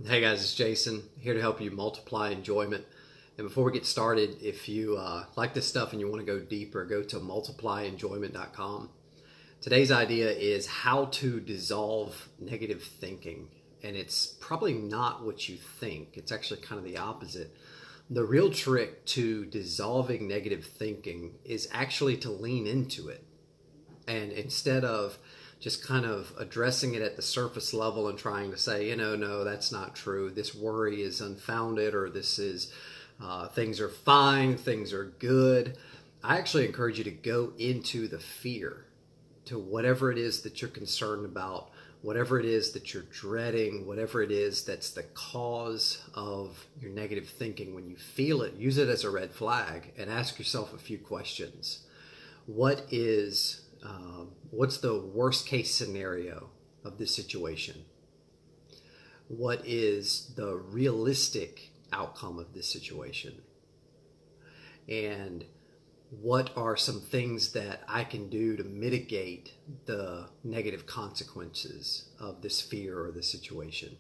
Hey guys, it's Jason here to help you multiply enjoyment. And before we get started, if you like this stuff and you want to go deeper, go to multiplyenjoyment.com. Today's idea is how to dissolve negative thinking. And it's probably not what you think, it's actually kind of the opposite. The real trick to dissolving negative thinking is actually to lean into it. And instead of just kind of addressing it at the surface level and trying to say, no, that's not true. This worry is unfounded, or this is things are fine, things are good. I actually encourage you to go into the fear, to whatever it is that you're concerned about, whatever it is that you're dreading, whatever it is that's the cause of your negative thinking. When you feel it, use it as a red flag and ask yourself a few questions. What's the worst case scenario of this situation? What is the realistic outcome of this situation? And what are some things that I can do to mitigate the negative consequences of this fear or this situation?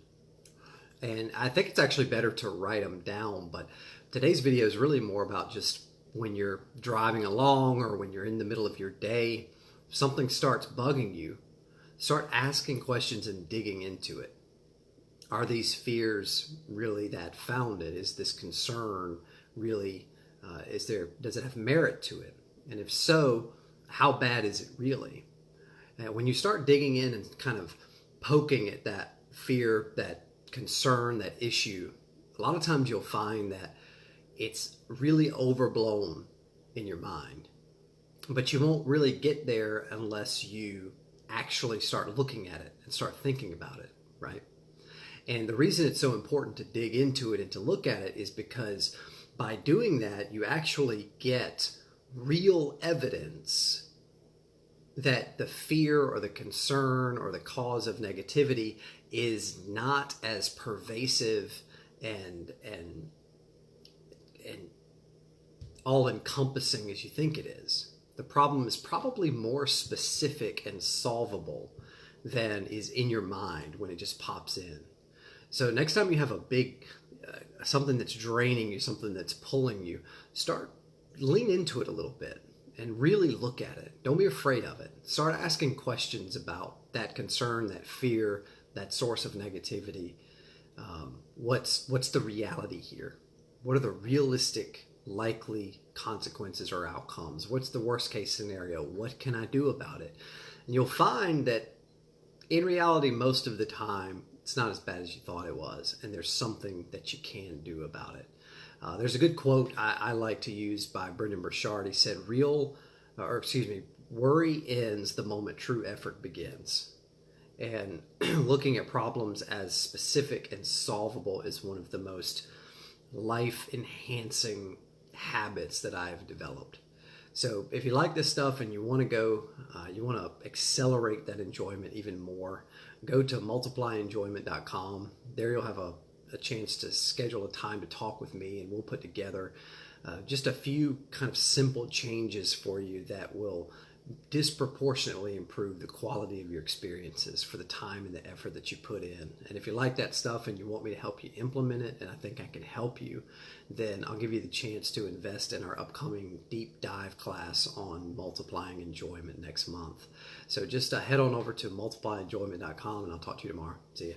And I think it's actually better to write them down, but today's video is really more about just when you're driving along or when you're in the middle of your day, something starts bugging you, start asking questions and digging into it. Are these fears really that founded? Is this concern really, does it have merit to it? And if so, how bad is it really? And when you start digging in and kind of poking at that fear, that concern, that issue, a lot of times you'll find that it's really overblown in your mind. But you won't really get there unless you actually start looking at it and start thinking about it, right? And the reason it's so important to dig into it and to look at it is because by doing that, you actually get real evidence that the fear or the concern or the cause of negativity is not as pervasive and all-encompassing as you think it is. The problem is probably more specific and solvable than is in your mind when it just pops in. So next time you have a big, something that's draining you, something that's pulling you, lean into it a little bit and really look at it. Don't be afraid of it. Start asking questions about that concern, that fear, that source of negativity. What's the reality here? What are the realistic likely consequences or outcomes? What's the worst case scenario? What can I do about it? And you'll find that in reality, most of the time, it's not as bad as you thought it was, and there's something that you can do about it. There's a good quote I like to use by Brendan Burchard. He said, worry ends the moment true effort begins. And looking at problems as specific and solvable is one of the most life-enhancing habits that I've developed. So if you like this stuff and you want to accelerate that enjoyment even more, go to multiplyenjoyment.com. There you'll have a chance to schedule a time to talk with me, and we'll put together just a few kind of simple changes for you that will disproportionately improve the quality of your experiences for the time and the effort that you put in. And if you like that stuff and you want me to help you implement it, and I think I can help you, then I'll give you the chance to invest in our upcoming deep dive class on multiplying enjoyment next month. So just head on over to multiplyenjoyment.com, and I'll talk to you tomorrow. See ya.